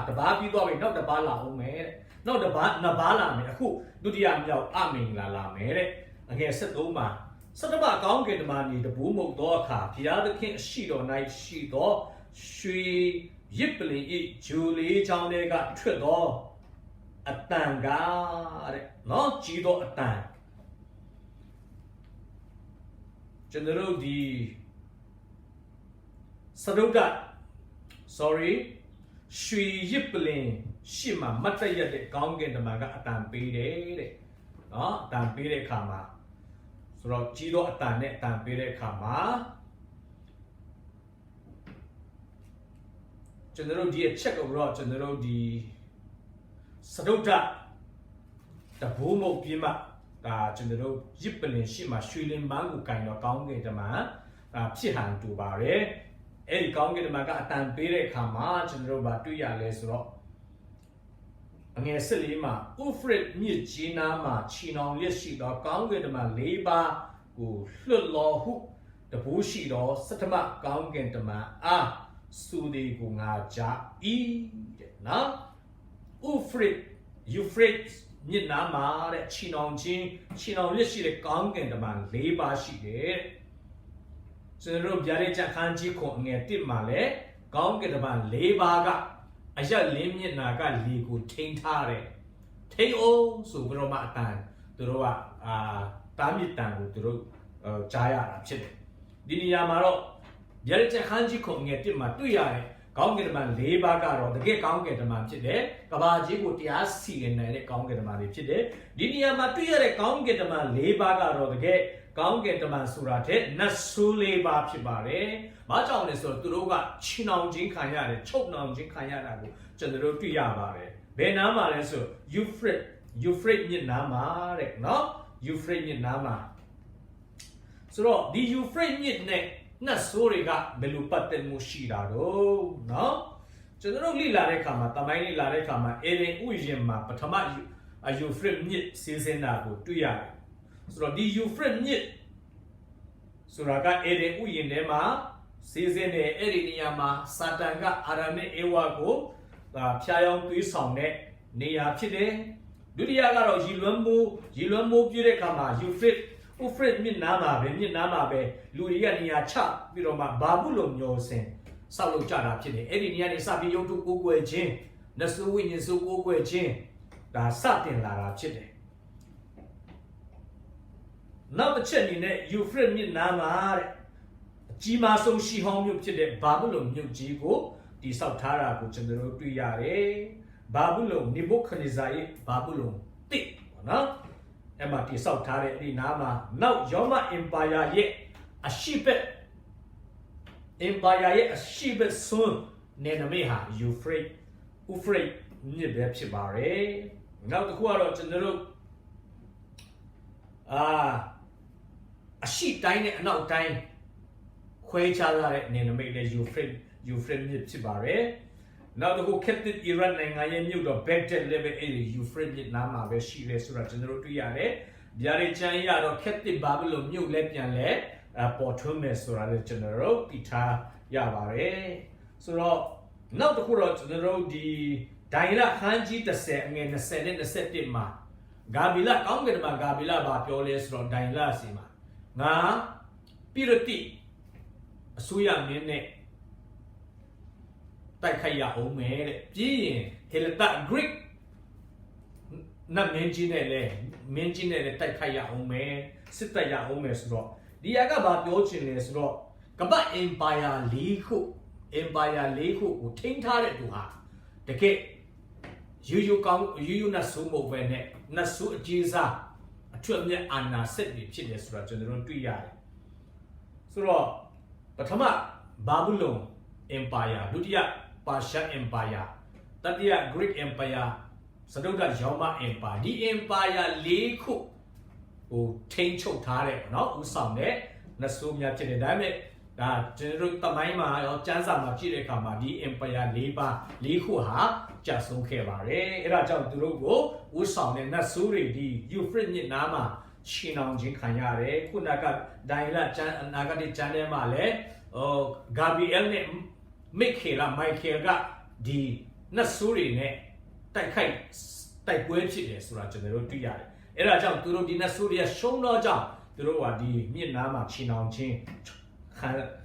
တပားပြီးသွားပြီနောက်တပားလာအောင်မယ်တဲ့နောက်တပားနှစ်ပါးလာမယ်အခုဒုတိယမြောက်အမင်္ဂလာလာမယ်တဲ့အငယ်73မှာစတ္တမကောင်းကင်တမန်ဒီတဘူမုတ်သောအခါဘုရားသခင်အရှိတော်၌ရှိသောရွှေရစ်ပလင်ဤဂျူလီချောင်းတွေကထွက်သောအတန်ကတဲ့နော်ကြီးသောအတန်ကျွန်တော်တို့ဒီစတုဒ္ဒရွှေရစ်ပလင်ရှေ့မှာမတ်တရတဲ့ကောင်းကင်တမန်ကအတန်ပေးတယ်တဲ့နော်အတန်ပေးတဲ့အခါမှာဆိုတော့ကြီးသောအတန်နဲ့အတန်ပေးတဲ့အခါမှာကျွန်တော်တို့ဒီအချက်ကိုတော့ကျွန်တော်တို့ဒီစတုဒ္ဒတဘိုးမုတ်ပြင်းမှဒါကျွန်တော်တို့ရစ်ပလင်ရှိမှရွှေလင်ပန်းကိုကင်တော့ကောင်းကင်တမန်ဖြစ်ဟန်တူပါတယ်အဲ့ဒီကောင်းကင်တမန်ကအတန်ပေးတဲ့အခါမှာကျွန်တော်တို့ဗာတွေ့ရလဲဆိုတော့အငယ်14မှာဥဖရစ်မြစ်ကြီးနားမှာချီနှောင်ရက်ရှိသောကောင်းကင်တမန်၄ပါးကိုလွတ်လောဟုတဘိုးရှိသောစတ္တမကောင်းကင်တမန်အားစုဒီကိုငါကြားဤတဲ့နော်ဥဖရစ်မြစ်နားမှာတဲ့ချီနှောင်ရက်ရှိတဲ့ကောင်းကင်တမန်၄ပါးရှိတယ်ကျွန်တော်တို့ဗျာဒိတ်ချခန်းကြီးခွန်အငယ်1မှာလဲကောင်းကင်တမန်၄ပါးကအရက်လင်းမျက်နာကလေကိုထိန်းထားတယ်ထိန်းအောင်ဆိုပြီးတော့မှအတန်သူတို့ကတားမြစ်တန်ကိုသူတို့ကြားရတာဖြစ်တယ်ဒီနေရာမှာတော့ဗျာဒိတ်ချခန်းကြီးခွန်အငယ်1မှာတွေ့ရတယ်ကောင်းကင်တမန်၄ပါးကတော့တကယ်ကောင်းကင်တမန်ဖြစ်တယ်ကဘာကြီးကိုတရားစီရင်နိုင်တဲ့ကောင်းကင်တမန်တွေဖြစ်တယ်ဒီနေရာမှာတွေ့ရတဲ့ကောင်းကင်တမန်၄ပါးကတော့တကယ်ကောင်းကင်တမန်ဆိုတာတဲ့နတ်ဆိုး၄ပါးဖြစ်ပါတယ်။ဘာကြောင့်လဲဆိုတော့သူတို့ကချီနှောင်ခြင်းခံရတယ်ချုပ်နှောင်ခြင်းခံရတာကိုကျွန်တော်တို့တွေ့ရပါတယ် ဘယ်နားမှာလဲဆို Euphrates မြစ်နားမှာတဲ့နော် Euphrates မြစ်နားမှာဆိုတော့ဒီ Euphrates မြစ်နဲ့နတ်ဆိုးတွေကဘယ်လိုပတ်သက်မှုရှိတာတော့နော်ကျွန်တော်တို့လေ့လာတဲ့အခါမှာတမိုင်းလေ့လာတဲ့အခါမှာအေဒင်ဥယျာဉ်မှာပထမ Euphrates မြစ်စီးဆင်းတာကိုတွေ့ရတယ်ဆိုတော့ဒီ Euphrates မြစ်ဆိုတာကအေဒင်ဥယျာဉ်ထဲမှာစီးဆင်းတဲ့အဲ့ဒီနေရာမှာစာတန်ကအာရမနဲ့အေဝါကိုဖျားယောင်းသွေးဆောင်တဲ့နေရာဖြစ်တယ်ဒုတိယကတော့ရီလွမ်းမိုးပြည့်တဲ့အခါမှာ Euphrates မြစ်နားမှာပဲမြစ်နားမှာပဲလူတွေကနေရာချပြီးတော့မှဘာဘူးလုံမျိုးစင်ဆောက်လုပ်ကြတာဖြစ်တယ်အဲ့ဒီနေရာနေစပြီးရုပ်တုကိုးကွယ်ခြင်းနတ်ဆိုးဝိညာဉ်ဆိုးကိုးကွယ်ခြင်းဒါစတင်လာတာဖြစ်တယ်နောက်တစ်ချက်အနေနဲ့ Euphrates မြစ်နားမှာတဲ့အကြီးမားဆုံးရှီဟောင်းမြို့ဖြစ်တဲ့ဘာဘူးလုံမြို့ကြီးကိုတည်ဆောက်ထားတာကိုကျွန်တော်တို့တွေ့ရတယ်ဘာဘူးလုံနေဘုခဒ်နေဇာရဲ့ဘာဘူးလုံတစ်ပေါ့နော်အဲ့မှာတည်ဆောက်ထားတဲ့ဒီနားမှာနောက်ရောမအင်ပါယာရဲ့အရှိဘက်ဆွန်းနယ်နိမိတ်ဟာ Euphrates မြစ်ပဲဖြစ်ပါတယ်နောက်တစ်ခုကတော့ကျွန်တော်တို့အရှိတိုင်းနဲ့အနောက်တိုင်းခွဲခြားလာတဲ့နယ်နိမိတ်နဲ့ Euphrates မြစ်ဖြစ်ပါတယ်နောက်တစ်ခု Captive Iran နိုင်ငံရဲ့မြို့တော် Baghdad လည်းပဲအဲ့ဒီ Euphrates မြစ်နားမှာပဲရှိတယ်ဆိုတာကျွန်တော်တို့တွေ့ရတယ်ဗျာဒိတ်ချမ်းရတော့ Captive Babylon မြို့လည်းပြန်လဲပေါ်ထွန်းမယ်ဆိုတာလည်းကျွန်တော်တို့သိထားရပါတယ်ဆိုတော့နောက်တစ်ခုတော့ကျွန်တော်တို့ဒီဒိုင်လခန်းကြီး30အငယ်20နဲ့21မှာဂါဘီလကောင်းကင်မှာဂါဘီလဘာပြောလဲဆိုတော့ဒိုင်လစီမှာငါပိရတိအစိုးရမင်းနဲ့တိုက်ခိုက်ရအောင်မယ်တဲ့ပြီးရင်ဟေလတာ Greek နတ်မင်းကြီးနဲ့လည်းတိုက်ခိုက်ရအောင်မယ်စစ်တပ်ရအောင်မယ်ဆိုတော့ဒီကဘာပြောချင်လဲဆိုတော့ကမ္ဘာ Empire 4ခုကိုထိန်းထားတဲ့သူဟာတကယ်ယူနတ်ဆိုးမဟုတ်ပဲနဲ့နတ်ဆိုးအကြီးစားအထွတ်အမြတ်အာဏာစက်တွေဖြစ်တယ်ဆိုတာကျွန်တော်တို့တွေ့ရတယ်ဆိုတော့ပထမဘာဘူးလုံ Empire ဒုတိယ Persian Empire တတိယ Greek Empire စတုတ္ထရောမ Empire ဒီ Empire 4ခုဟိုထိန်းချုပ်ထားတဲ့เนาะဥဆောင်တဲ့နတ်ဆိုးများဖြစ်တယ်ဒါပေမဲ့ဒါကျွန်တော်တို့တမိုင်းမှာရောစံစာမှာကြည့်တဲ့အခါမှာဒီ Empire 4ခုဟာကျဆုံးခဲ့ပါတယ်အဲ့ဒါကြောင့်သူတို့ကိုဥဆောင်တဲ့နတ်ဆိုးတွေဒီ Euphrates မြစ်နားမှာရှင်းအောင်ခြင်းခံရတယ်ခုနကဒိုင်လကျမ်းအနာဂတ်ကျမ်းထဲမှာလည်းဂါဘရီယယ်နဲ့မိုက်ကယ်ကဒီနတ်ဆိုးတွေနဲ့တိုက်ပွဲဖြစ်တယ်ဆိုတာကျွန်တော်တို့တွေ့ရတယ်အဲ့ဒါကြောင့်သူတို့ဒီနတ်ဆိုးတွေကရှုံးတော့ကြောင့်သူတို့ကဒီမြစ်နားမှာရှင်းအောင်ခြင်း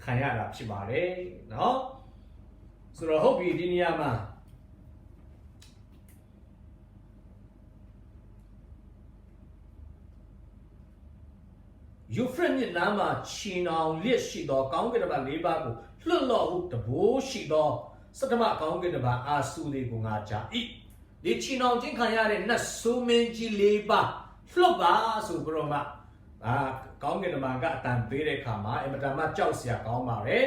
ခံရတာဖြစ်ပါတယ်เนาะဆိုတော့ဟုတ်ပြီဒီနေရာမှာEuphrates မြစ်နားမှာချီနှောင်လျက်ရှိသောကောင်းကင်တမန်၄ပါးကိုလွတ်လော်ဟုတဘိုးရှိသောစတ္တမကောင်းကင်တမန်အာဆူလေးကိုငါကြား၏ဒီချီနှောင်ခြင်းခံရတဲ့နတ်ဆိုးမင်းကြီး၄ပါးလွတ်ပါဆိုပြီးတော့မှကောင်းကင်တမန်ကအတန်ပေးတဲ့အခါမှာအမတန်မှကြောက်စရာကောင်းပါတယ်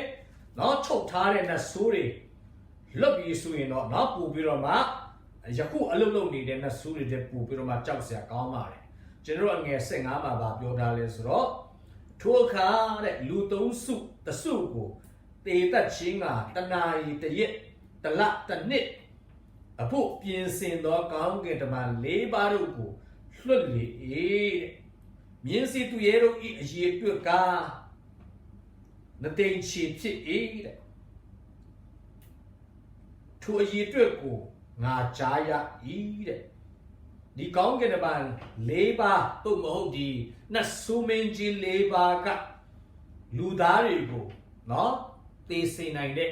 เนาะချုပ်ထားတဲ့နတ်ဆိုးတွေလွတ်ပြီးဆိုရင်တော့เนาะပူပြီးတော့မှယခုအလုတ်လုတ်နေတဲ့နတ်ဆိုးတွေတဲ့ပူပြီးတော့မှကြောက်စရာကောင်းပါတယ်ကျွန်တော်အငယ်15မှာပြောထားလဲဆိုတော့ထိုအခါတဲ့လူ3စုတစုကိုတေသက်ချင်းကတနာရီတရက်တလတနှစ်အဖို့ပြင်ဆင်သောကောင်းကင်တမန်၄ပါးတို့ကိုလွတ်လေတဲ့မြင်းစီသူရဲတို့ဤအရေးအတွက်ကနတိန်ချီဖြစ်၏တဲ့ထိုအရေးအတွက်ကိုငါကြားရ၏တဲ့ဒီကောင်းကင်တမန်၄ပါးသို့မဟုတ်ဒီနတ်ဆိုးမင်းကြီး၄ပါးကလူသားတွေကိုเนาะသေစေနိုင်တဲ့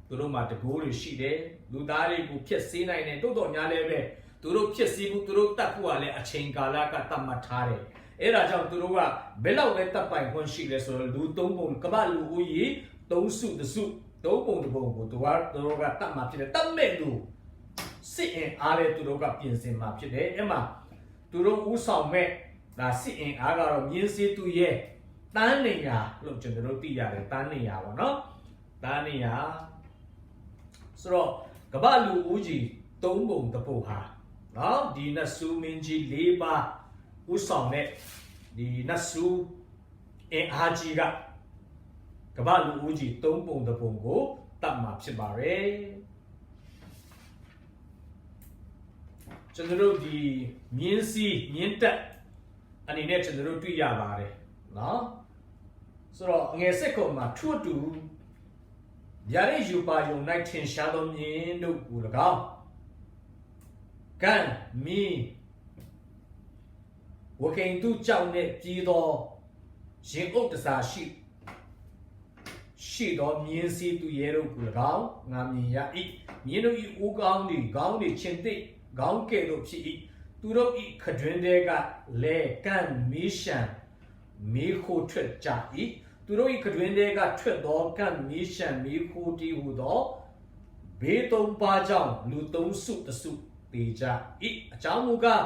သူတို့မှာတကိုးတွေရှိတယ်လူသားတွေကိုဖျက်ဆီးနိုင်တယ်တိုးတော့ညာလည်းပဲသူတို့ဖျက်ဆီးမှုသူတို့တတ်ဖို့ကလည်းအချိန်ကာလကတတ်မှတ်ထားတယ်အဲ့ဒါကြောင့်သူတို့ကဘယ်လောက်လဲတပ်ပိုင်ခွင့်ရှိလဲဆိုတော့လူ၃ပုံကမ္ဘာလူဦးရေ၃စုတစု၃ပုံတစ်ပုံကိုသူတို့ကတတ်မှတ်ဖြစ်တယ်တတ်မဲ့လူစစ်အင်အားလည်းသူတို့ကပြင်ဆင်မှာဖြစ်တယ်အဲ့မှာသူတို့ဥဆောင်မဲ့ဒါစစ်အင်အားကတော့မြင်းစည်းသူရဲ့တန်းနေရလို့ကျွန်တော်တို့သိရတယ်တန်းနေရပါเนาะတန်းနေရဆိုတော့ကမ္ဘာလူဦးကြီး သုံးပုံတစ်ပုံဟာနော်ဒီနတ်ဆူမင်းကြီး၄ပါးဥဆောင်တဲ့ဒီနတ်ဆူအင်အားကြီးကကမ္ဘာလူဦးကြီးသုံးပုံတစ်ပုံကိုတတ်မှာဖြစ်ပါတယ်ကျွန်တော်တို့ဒီမြင်းစီမြင်းတက်အနေနဲ့ကျွန်တော်တို့တွေ့ရပါတယ်နော်ဆိုတော့ငယ်စစ်ကောင်မှာထွတ်တူရတဲ့ယူပါယုံ၌ထင်ရှားသောမြင်းတို့ကို၎င်းကန်မီဝကိန်သူကြောင့်နဲ့ပြည်သောရင်အုပ်တစားရှိသောမြင်းစီသူရဲတို့ကို၎င်းငါမြင်ရ၏မြင်းတို့၏ဦးကောင်းသည်ခေါင်းသည်ချင်းသိခေါင်းကဲ့သို့ဖြစ်၏သူတို့၏ခတွင်တွေကလဲကန်မီရှန်မီခိုထွက်ကြ၏သူတို့၏ခတွင်တွေကထွက်သောကန်မီရှန်မီခိုတီဟုသောဘေးသုံးပါးကြောင့်လူသုံးစုတစုပေကြ၏အကြောင်းမူကား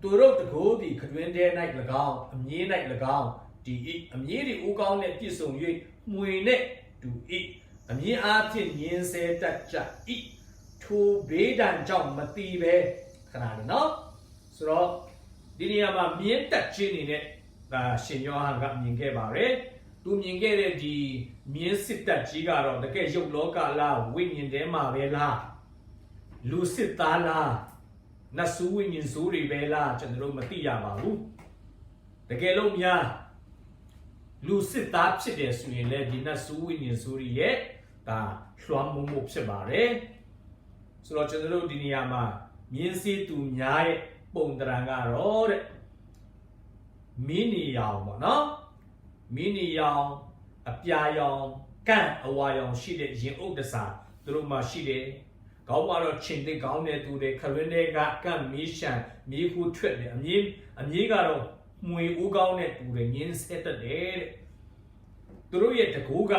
သူတို့တကိုးသည်ခတွင်တဲ၌၎င်းအမြဲ၌၎င်းဒီ၏အမြဲသည်ဦးကောင်းနှင့်ပြည့်စုံ၍မှွေနှင့်တူ၏အမြဲအားဖြင့်ညင်းဆဲတတ်ကြ၏ထိုဘေးဒဏ်ကြောင့်မတိပဲခဏလေးနော်ဆိုတော့ဒီနေရာမှာမြင်းတက်ခြင်းနေနဲ့ဒါရှင်ယောဟန်ကမြင်ခဲ့ပါတယ်သူမြင်ခဲ့တဲ့ဒီမြင်းစစ်တက်ကြီးကတော့တကယ်ရုပ်လောကလားဝိညာဉ်ထဲမှာပဲလားလူစစ်သားလားနတ်ဆူဝိညာဉ်ဆိုးတွေပဲလားကျွန်တော်တို့မသိရပါဘူးတကယ်လို့များလူစစ်သားဖြစ်တယ်ဆိုရင်လည်းဒီနတ်ဆူဝိညာဉ်ဆိုးတွေရဲ့ဒါလွှမ်းမိုးမှုဖြစ်ပါတယ်ဆိုတော့ကျွန်တော်တို့ဒီနေရာမှာမြင်းစည်းသူများရဲ့ပုံတရံကတော့တဲ့မင်းနီရောင်ပေါ့နော်မင်းနီရောင်အပြာရောင်ကန့်အဝါရောင်ရှိတဲ့ရင်အုပ်တစားသူတို့မှရှိတယ်ခေါင်းမှာတော့ချင်းတိတ်ခေါင်းနဲ့တူတယ်ခရင်းတွေကကန့်မီးရှန်မီးခုထွက်တယ်အမြဲကတော့မှွေဦးကောင်းနဲ့တူတယ်ငင်းဆက်တက်တယ်တဲ့သူတို့ရဲ့တကူက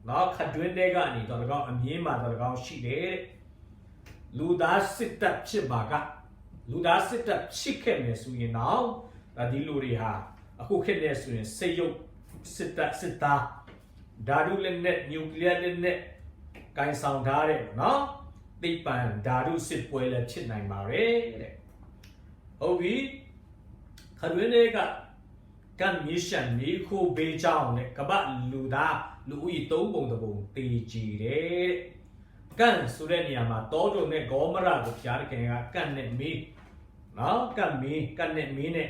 နော်ခတွင်းတွေကနေတော့၎င်းအမြဲမှာတော့၎င်းရှိတယ်တဲ့လူသားစစ်တပ်ဖြစ်ပါကလူသားစစ်တပ်ဖြစ်ခဲ့မယ်ဆိုရင်တော့ဒီလူတွေဟာအခုခေတ်နဲ့ဆိုရင်စေယုတ်စစ်သားဓာတုလက်နဲ့နျူကလ িয়ার လက်နဲ့ကိုင်ဆောင်ထားတဲ့နော်သိပ္ပံဓာတုစစ်ပွဲလည်းဖြစ်နိုင်ပါတယ်တဲ့ဟုတ်ပြီခရွင်းတွေကကန်မီရှန်မီခိုဘေးချောင်းနဲ့ကပတ်လူသားလူဦးရေ၃ပုံတစ်ပုံတေကြည်တယ်ကန်ဆိုတဲ့နေရာမှာတောတုံနဲ့ဂေါမရကိုဖျားတဲ့ခင်ကကန်နဲ့မီးနော်ကန်နဲ့မီးနဲ့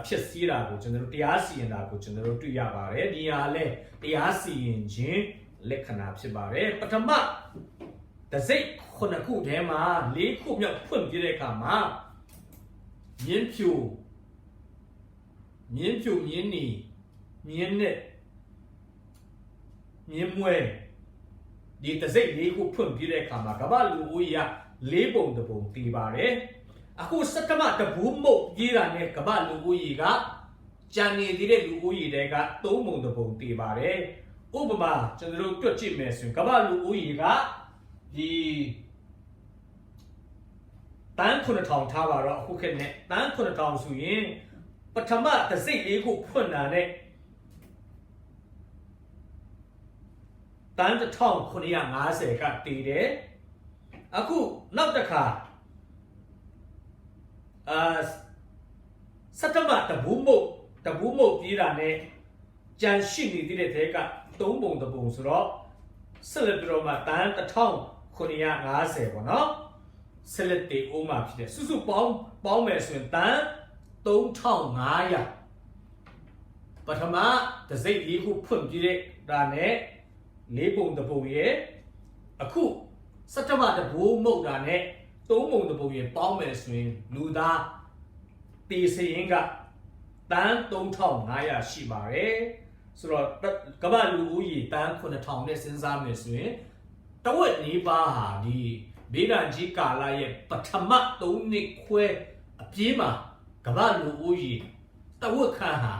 ဖြစ်စည်းတာကိုကျွန်တော်တို့တရားစီရင်တာကိုကျွန်တော်တို့တွေ့ရပါတယ်ဒီဟာလဲတရားစီရင်ခြင်းလက္ခဏာဖြစ်ပါတယ်ပထမတစိတ်ခုနှစ်ခုထဲမှာ၄ခုမြောက်ဖွင့်ပြတဲ့အခါမှာမြင်းဖြူမြင်းနီမြင်းနဲ့မြင်းမွဲဒီတစိတ်၄ခုဖွင့်ပြတဲ့အခါမှာကမ္ဘာလူဦးရေ၄ပုံတစ်ပုံတည်ပါတယ်အခုစက္ကမတဘူးမုတ်ကြီးတာနဲ့ကမ္ဘာလူဦးရေကကြံနေသေးတဲ့လူဦးရေတွေက၃ပုံတစ်ပုံတည်ပါတယ်ဥပမာကျွန်တော်တို့တွက်ကြည့်မယ်ဆိုရင်ကမ္ဘာလူဦးရေကဒီတန်း9000ထားပါတော့အခုခေတ်နဲ့တန်း9000ဆိုရင်ပထမတစိတ်လေးကိုဖွင့်တာနဲ့တန်း1950ကတည်တယ်အခုနောက်တစ်ခါစတ္တမတဘူးမုတ်ပြေးတာနဲ့ကြံရှိနေတဲ့တဲက၃ပုံတစ်ပုံဆိုတော့ဆက်လက်ပြီးတော့မှတန်း1950ပေါ့နော်ဆက်လက်တည်အောင်မှာဖြစ်တယ်စုစုပေါင်းမယ်ဆိုရင်တန်း3500ပထမတစိတ်လေးခုဖွင့်ပြတဲ့ဒါနဲ့၄ပုံတစ်ပုံရဲ့အခုစတ္တမတဘူးမုတ်တာနဲ့၃ပုံတစ်ပုံရဲ့ပေါင်းမယ်ဆိုရင်လူသားတေစရင်ကတန်း3500ရှိပါတယ်ဆိုတော့ကမ္ဘာလူဦးရေတန်း9000နဲ့စဉ်းစားမယ်ဆိုရင်တဝက်နီးပါးဟာဒီဘေးဒဏ်ကြီးကာလရဲ့ပထမ3နှစ်ခွဲအပြည့်မှာကမ္ဘာလူဦးရေတဝက်ခန့်ဟာ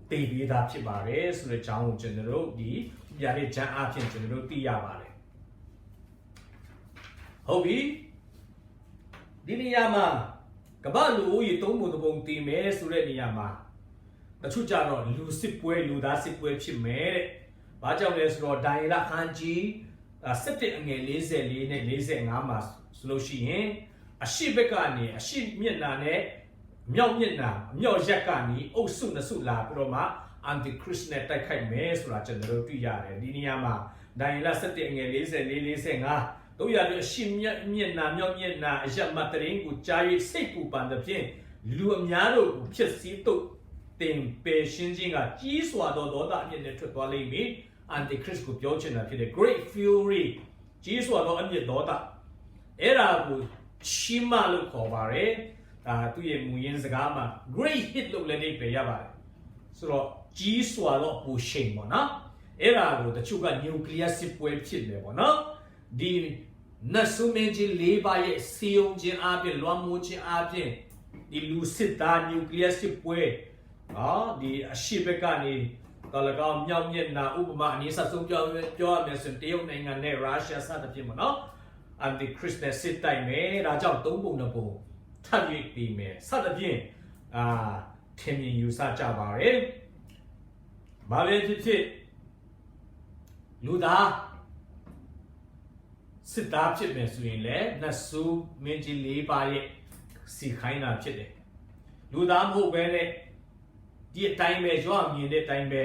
တည်ပြီးသားဖြစ်ပါတယ်ဆိုတဲ့အကြောင်းကိုကျွန်တော်တို့ဒီပြရတဲ့ဂျန်အားဖြင့်ကျွန်တော်တို့သိရပါတယ်ဟုတ်ပြီဒီနေရာမှာကမ္ဘာလူဦးရေ3ပုံတစ်ပုံတည်မယ်ဆိုတဲ့နေရာမှာတချို့ကြတော့လူသားစစ်ပွဲဖြစ်မယ်တဲ့။ဘာကြောင့်လဲဆိုတော့ဒိုင်လာဟန်ဂျီ 17ငယ်44နဲ့45မှာဆိုလို့ရှိရင်အရှိဘက်ကနေအရှိမျက်နှာနဲ့မြောက်မျက်နှာမြောက်ရက်ကနေအုပ်စုနှစ်စုလာပြီးတော့မှ antichrist နဲ့တိုက်ခိုက်မယ်ဆိုတာကျွန်တော်တို့တွေ့ရတယ်ဒီနေရာမှာဒိုင်လာ17ငယ်44 45တို့ရတဲ့အရှိမျက်နှာမြောက်မျက်နှာအရက်မတရင်ကိုကြား၍စိတ်ပူပန်တဲ့ဖြင့်လူအများတို့ကိုဖြစ်စည်းတော့တင်ပေရှင်းခြင်းကကြီးစွာသောဒေါသအမျက်နဲ့ထွက်သွားလိမ့်မည် antichrist ကိုပြောချင်တာဖြစ်တဲ့ great fury ကြီးစွာသောအမျက်ဒေါသအဲ့ဒါကိုရှိမလို့ခေါ်ပါတယ်သူရဲ့မူရင်းစကားမှာ great hit လို့လည်းနေပြရပါတယ်ဆိုတော့ကြီးစွာသောပူရှိန်ပေါ့နော်အဲ့ဒါကိုတချို့က nuclear စစ်ပွဲဖြစ်တယ်ပေါ့နော်ဒီနတ်ဆုမင်းကြီး၄ပါးရဲ့စီယုံခြင်းအပြင်လွှမ်းမိုးခြင်းအပြင်ဒီလူစစ်သား nuclear စစ်ပွဲဒီအရှိဘက်ကနေတော်လကောင်မြောက်မျက်နှာဥပမာအနည်းဆုံးပြောရမယ်ဆိုရင်တရုတ်နိုင်ငံနဲ့ရုရှားစသဖြင့်ပေါ့နော် antichrist နဲ့စစ်တိုက်မယ်ဒါကြောင့်သုံးပုံနှစ်ပုံထပ်၍ပြီးမယ်စသဖြင့်ထင်မြင်ယူဆကြပါရယ်ဘာပဲဖြစ်ဖြစ်လူသားစစ်သားဖြစ်မယ်ဆိုရင်လည်းနတ်ဆုမင်းကြီး၄ပါးရဲ့စီခိုင်းတာဖြစ်တယ်လူသားမဟုတ်ဘဲနဲ့ဒီအတိုင်းပဲကြွမြင်တဲ့အတိုင်းပဲ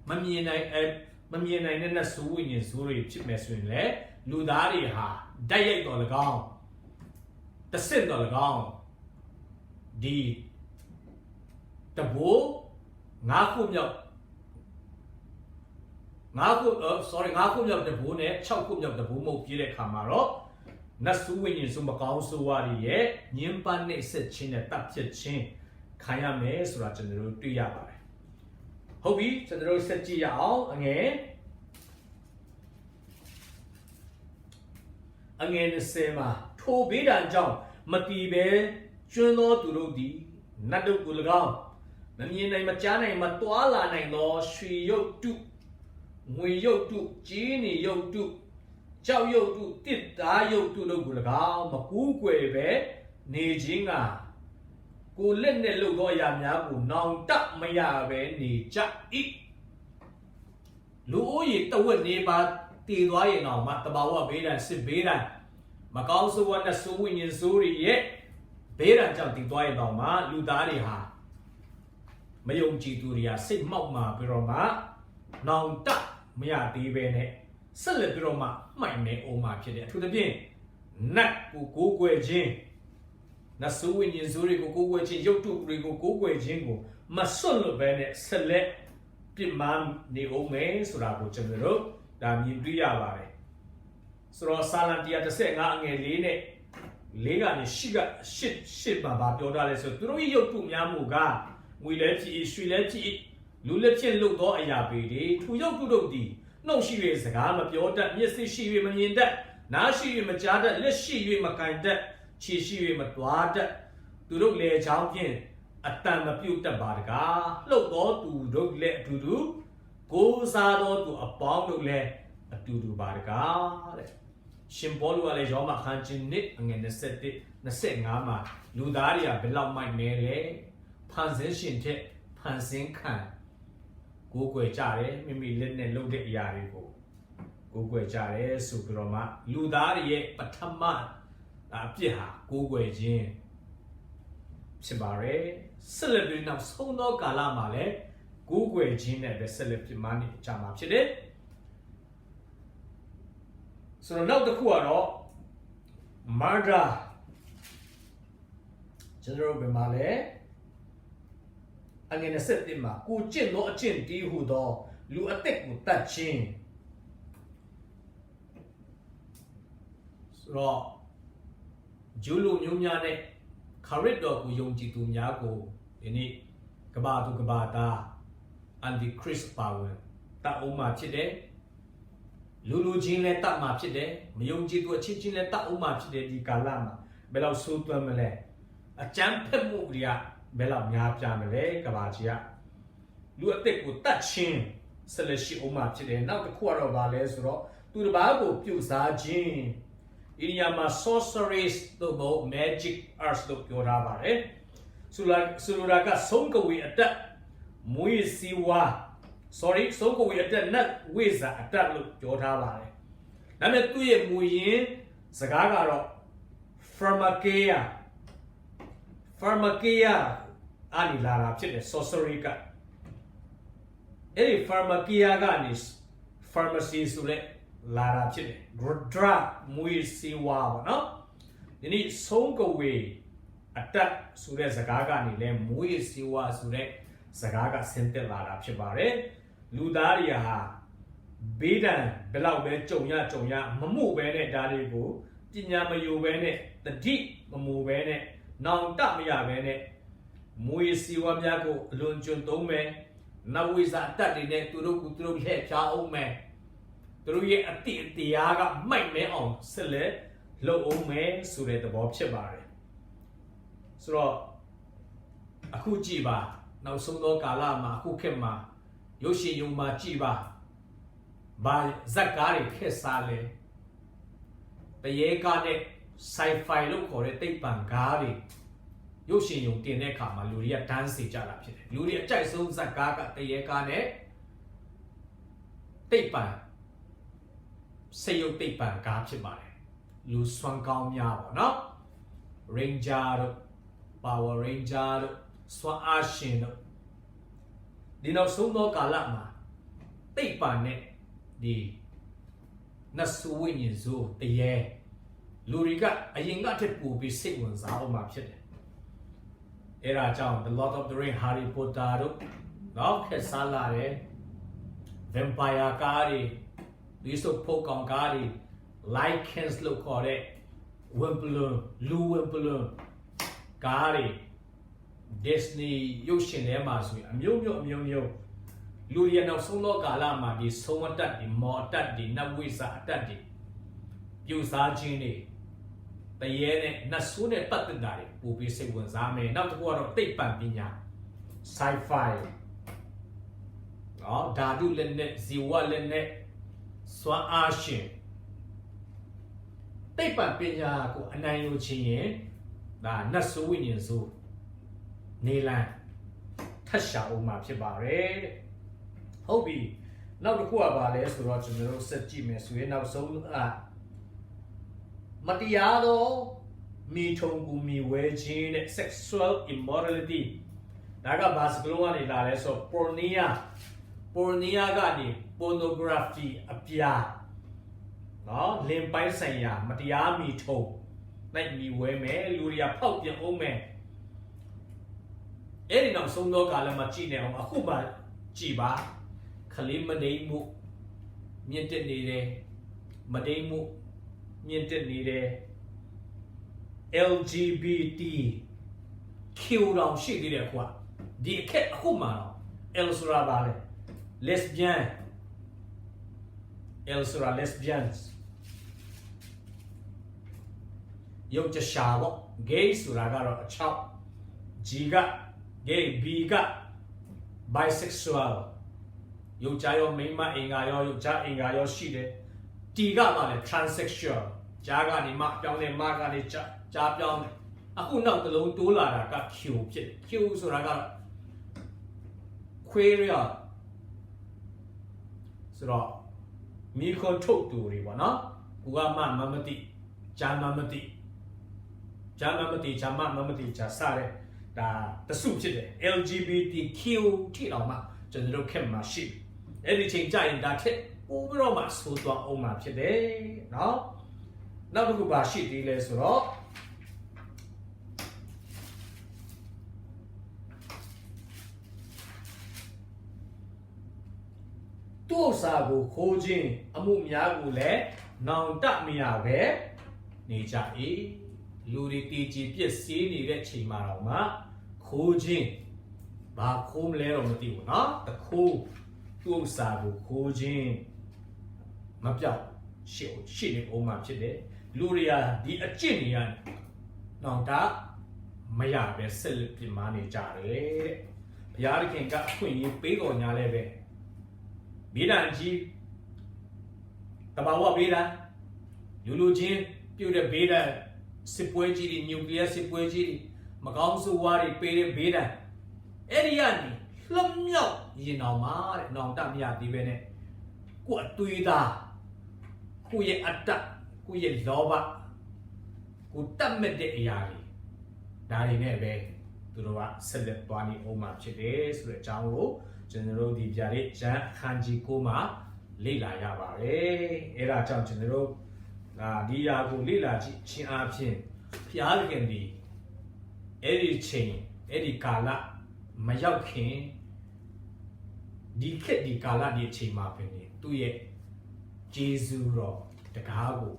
မမြင်နိုင်တဲ့နတ်ဆုဝိညာဉ်စုတွေဖြစ်မယ်ဆိုရင်လည်းလူသားတွေဟာဓာတ်ရိုက်တော်၎င်းတဆင့်တော်၎င်းဒီတဘိုး9ခုမြောက်9ခုမြောက်တဘိုးနဲ့6ခုမြောက်တဘိုးမဟုတ်ပြည့်တဲ့ခါမှာတော့နတ်ဆုဝိညာဉ်စုမကောင်းဆိုးဝါးတွေရဲ့ညှဉ်းပန်းနှိပ်စက်ခြင်းနဲ့တပ်ဖြတ်ခြင်းခံရမယ်ဆိုတာကျွန်တော်တို့တွေ့ရပါတယ်ဟုတ်ပြီကျွန်တော်တို့ဆက်ကြည့်ရအောင်အငယ်20မှာထိုဘေးဒဏ်ကြောင့်မတည်ပဲကျွန်းသောသူတို့သည်နတ်တို့ကို၎င်းမမြင်နိုင်မကြားနိုင်မတွာလာနိုင်သောရွှေရုပ်တုငွေရုပ်တုကြီးနေရုပ်တုကြောက်ရုပ်တုတစ်သားရုပ်တုတို့ကို၎င်းမကူးကွယ်ပဲနေခြင်းကကိုလက်နဲ့လှုပ်သောအရာများကိုနောင်တမရပဲနေကြ၏လူဦးရေတဝက်နေပါတည်သွားရင်တော့မှတဘာဝဘေးဒဏ်စစ်ဘေးဒဏ်မကောင်းဆိုးဝါးနဲ့ဆိုးဝိညာဉ်ဆိုးတွေရဲ့ဘေးဒဏ်ကြောင့်တည်သွားရင်တော့မှလူသားတွေဟာမယုံကြည်သူတွေကစိတ်မှောက်မှာပြီးတော့မှနောင်တမရသေးပဲနဲ့ဆက်လက်ပြီးတော့မှမှိုက်နေအောင်မှာဖြစ်တယ်အထူးသဖြင့်နတ်ကိုကိုးကွယ်ခြင်းနတ်ဆိုးဝိညာဉ်ဆိုးတွေကိုကိုးကွယ်ခြင်းရုပ်တုတွေကိုကိုးကွယ်ခြင်းကိုမစွန့်လွတ်ဘဲနဲ့ဆက်လက်ပြစ်မှားနေအောင်မယ်ဆိုတာကိုကျွန်တော်တို့ဒါမြင်တွေ့ရပါတယ်ဆိုတော့စာလံ135အငယ်4နဲ့4ကနေ8မှာပြောထားလဲဆိုသူတို့ရုပ်တုများမှုကငွေလည်းဖြစ်ရွှေလည်းဖြစ်လူလည်းဖြစ်လို့သောအရာပေတွေထူရုပ်တုတို့သည်နှုတ်ရှိ၍စကားမပြောတတ်မျက်စိရှိ၍မမြင်တတ်နားရှိ၍မကြားတတ်လက်ရှိ၍မကန်တတ်ခြေရှိ၍မသွားတတ်သူတို့လည်းချောင်းဖြင့်အတန်မပြုတ်တတ်ပါတကားလှုပ်သောသူတို့လည်းအတူတူကိုးစားသောသူအပေါင်းတို့လည်းအတူတူပါတကားတဲ့ရှင်ပေါလုကလည်းယောမခန်းချင်းနှစ်အငယ်25မှာလူသားတွေကဘယ်လောက်မိုက်မဲလဲဖန်ဆင်းရှင်တဲ့ဖန်ဆင်းခံကိုးကွယ်ကြတယ်မိမိလက်နဲ့လုပ်တဲ့အရာတွေကိုကိုးကွယ်ကြတယ်ဆိုပြီးတော့မှလူသားတွေရဲ့ပထမအပြစ်ဟာကိုးကွယ်ခြင်းဖြစ်ပါရဲ့ဆက်လက်ပြီးနောက်ဆုံးသောကာလမှာလည်းကိုးကွယ်ခြင်းနဲ့ပဲဆက်လက်ပြမနေကြမှာဖြစ်တယ်ဆိုတော့နောက်တစ်ခုကတော့ murder ကျွန်တော်တို့ဘယ်မှာလဲအငယ်27မှာကိုကျင့်သောအကျင့်တီးဟုသောလူအသက်ကိုတတ်ခြင်းဆိုတော့ဂျူးလူမျိုးများနဲ့ခရစ်တော်ကိုယုံကြည်သူများကိုဒီနေ့ကဘာသူကဘာသား antichrist ပါဝင်တတ်အောင်မှာဖြစ်တယ်လူချင်းလည်းတတ်မှာဖြစ်တယ်မယုံကြည်သူအချင်းချင်းလည်းတတ်အောင်မှာဖြစ်တယ်ဒီကာလမှာဘယ်လောက်ဆိုးသွမ်းမလဲအကြမ်းဖက်မှုတွေကဘယ်လောက်များပြားမလဲကဘာကြီးကလူအသက်ကိုတတ်ခြင်းဆက်လက်ရှိအောင်မှာဖြစ်တယ်နောက်တစ်ခုကတော့ဗာလဲဆိုတော့သူတစ်ပါးကိုပြုစားခြင်းဤနေရာမှာ sorceries တို့ဘော magic arts တို့ပြောထားပါတယ်ဆိုလိုတာကဆုံးကဝေအတက်မွေးစီဝါဆုံးကဝေအတက်နတ်ဝိဇာအတက်လို့ပြောထားပါတယ် ဒါပေမဲ့သူ့ရဲ့မူရင်းစကားကတော့ pharmakeia အနေလာတာဖြစ်တယ် sorcery ကအဲ့ဒီ pharmakeia ကနေ pharmacy ဆိုတဲ့လာတာဖြစ်တယ် drug မူရင်းစေဝါပေါ့နော်ဒီနေ့ဆုံးကဝေအတက်ဆိုတဲ့စကားကနေလဲမူရင်းစေဝါဆိုတဲ့စကားကဆင်းသက်လာတာဖြစ်ပါတယ်လူသားတွေဟာဘေးဒဏ်ဘယ်လောက်ပဲကြုံရမမှုပဲနဲ့ဒါတွေကိုပညာမယူပဲနဲ့တတိမမူပဲနဲ့နောင်တမရပဲနဲ့မွေစီဝါများကိုအလွန်ကျွံသုံးမယ်နဝိဇာတတ်တွေနဲ့သူတို့လှည့်ဖြားအောင်မယ်သူတို့ရဲ့အတိအတရားကမိုက်မဲအောင်ဆက်လက်လုပ်အောင်မယ်ဆိုတဲ့သဘောဖြစ်ပါတယ်ဆိုတော့အခုကြည့်ပါနောက်ဆုံးသောကာလမှာအခုခေတ်မှာရုပ်ရှင်ရုံမှာကြည့်ပါဘာဇက်ကားတွေခက်စားလဲတရေကားနဲ့ sci-fi လို့ခေါ်တဲ့သိပ္ပံကားတွေရုပ်ရှင်ရုံတင်တဲ့အခါမှာလူတွေက dance စီကြတာဖြစ်တယ်လူတွေအကြိုက်ဆုံးဇက်ကားကတရေကားနဲ့သိပ္ပံစေရုပ်သိပ္ပံကားဖြစ်ပါတယ်လူစွမ်းကောင်းများပေါ့နော် Ranger တို့ Power Ranger တို့စွမ်းအားရှင်တို့ဒီနောက်ဆုံးသောကာလမှာသိပ္ပံနဲ့ဒီနတ်ဆိုဝိညာဉ်စုတရေလူတွေကအရင်ကထက်ပိုပြီးစိတ်ဝင်စားအောင်မှာဖြစ်တယ်အဲဒါကြောင့် The Lord of the Rings Harry Potter တို့နောက်ခက်စားလာတယ် Vampire ကားတွေဒီဆိုဖို့ကောင်ကားတွေ Lycans လို့ခေါ်တဲ့ Wimbledon လူ Wimbledon ကားတွေ Disney ရုပ်ရှင်ထဲမှာဆိုရင်အမျိုးမျိုးလူရနောက်ဆုံးသောကာလမှာဒီဆုံးအတက်ဒီမော်အတက်ဒီနတ်ဝိဇာအတက်ဒီပြူစားခြင်းတွေတရေနဲ့နတ်ဆိုးနဲ့ပတ်သက်တာတွေပိုပြီးစိတ်ဝင်စားမယ်နောက်တစ်ခုကတော့သိပ္ပံပညာ sci-fi နော်ဓာတုလက်နဲ့ဇီဝလက်နဲ့စွမ်းအားရှင်သိပ္ပံပညာကိုအနိုင်ယူခြင်းရင်ဒါနတ်ဆိုးဝိညာဉ်ဆိုးနေလန်ထက်ရှာအောင်မှာဖြစ်ပါတယ်ဟုတ်ပြီနောက်တစ်ခုကဘာလဲဆိုတော့ကျွန်တော်တို့ဆက်ကြည့်မယ်ဆိုရင်နောက်ဆုံးမတရားသောမိထုံကူမိဝဲခြင်းနဲ့ sexual immorality ဒါကဘာစကလုံးကနေလာလဲဆိုတော့ pornea ကနေ pornography အပြာနော်လင်ပိုင်းဆိုင်ရာမတရားမိထုံနိုင်မိဝဲမယ်လူတွေကဖောက်ပြန်အောင်မယ်အဲ့ဒီနောက်ဆုံးသောကာလမှာကြည့်နေအောင်အခုမှကြည့်ပါခလေးမဒိမှုမြင့်တက်နေတယ်မဒိမှုမြင့်တက်နေတယ် LGBT Q တောင်ရှိသေးတယ်ကွာဒီအခက်အခုမှတော့ L ဆိုတာပါလေ lesbian L ဆိုတာ lesbians ရုပ်ချရှာပေါ့ gay ဆိုတာကတော့အချောက် G က gay B က bisexual ယောက်ျားရောမိန်းမအင်္ဂါရောယောက်ျားအင်္ဂါရောရှိတယ်တီကပါလေ transsexual ဂျာကနေမပြောင်းတယ်မကနေဂျာပြောင်းတယ်အခုနောက်တစ်လုံးတိုးလာတာက Q ဖြစ်တယ် Q ဆိုတာက queer ဆိုတော့မိခွန်ထုတ်သူတွေပေါ့နော်ကူကမမတိဂျာမမတိဂျာမမတိဂျာမမတိဂျာစားတယ်ဒါတစုဖြစ်တယ် LGBTQ ထိတော့မှကျွန်တော်တို့ခက်မှာရှိအဲ့ဒီချိန်ကြရင်ဒါထက်ပိုပြီးတော့မှဆိုးသွားအောင်မှာဖြစ်တယ်เนาะနောက်တစ်ခုပါရှိသေးလဲဆိုတော့သူ့ဥစ္စာကိုခိုးခြင်းအမှုများကိုလည်းနောင်တမရပဲနေကြ၏လူတွေတည်ကြည်ပြည့်စည်နေတဲ့ချိန်မှာတော့မှခိုးခြင်းဘာခိုးမလဲတော့မသိဘူးเนาะတခိုးသူ့ဥစ္စာကိုခိုးခြင်းမပြောက်ရှေ့နေအောင်မှာဖြစ်တယ်လူတွေကဒီအကျင့်တွေကနောင်တမရပဲဆက်လက်ပြမနေကြတယ်ဘုရားသခင်ကအခွင့်အရေးပေးတော်ညာလဲပဲမိဒံကြီးတဘာဝဘေးဒံလူချင်းပြုတ်တဲ့ဘေးဒံစစ်ပွဲကြီးတွေနျူကလ িয়ার စစ်ပွဲကြီးတွေမကောင်းဆိုးဝါးတွေပေးတဲ့ဘေးဒံအဲ့ဒီကနေလှမြောက်ရင်အောင်မှာတဲ့နောင်တမရသေးပဲနဲ့ကိုယ်အသွေးသား ကိုယ့်ရဲ့အတ္တကိုယ့်ရဲ့လောဘကိုတတ်မဲ့တဲ့အရာတွေဒါတွေနဲ့ပဲသူတို့ကဆက်လက်သွားနေအောင်မှာဖြစ်တယ်ဆိုတဲ့အကြောင်းကိုကျွန်တော်တို့ဒီပြရတဲ့ဂျန်ခန်းကြီးကိုမှာလေ့လာရပါတယ်အဲ့ဒါကြောင့်ကျွန်တော်တို့ဒီရာကိုလေ့လာခြင်းအပြင်ဖျားသခင်ဒီအဲ့ဒီချိန်အဲ့ဒီကာလမရောက်ခင်ဒီခေတ်ဒီကာလဒီအချိန်မှာဖြစ်နေသူ့ရဲ့ဂျေဇုတော်တကားကို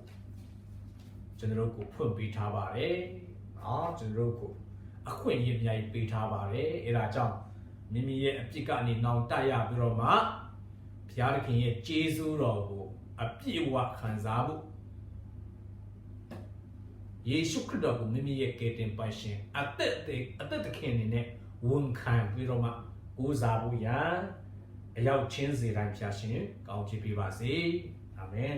ကျွန်တော်တို့ကိုဖွင့်ပေးထားပါတယ်နော်ကျွန်တော်တို့ကိုအခွင့်အရေးအများကြီးပေးထားပါတယ်အဲ့ဒါကြောင့်မိမိရဲ့အပြစ်ကနေနောင်တရပြီးတော့မှဘုရားသခင်ရဲ့ဂျေဇုတော်ကိုအပြည့်အဝခံစားဖို့ယေရှုခရစ်တော်ကိုမိမိရဲ့ကယ်တင်ပိုင်ရှင်အသက်သခင်အနေနဲ့ဝန်ခံပြီးတော့မှကိုးစားဖို့ရန်အရောက်ချင်းစေတိုင်းဖျားရှင်ကောင်းချီးပေးပါစေအာမင်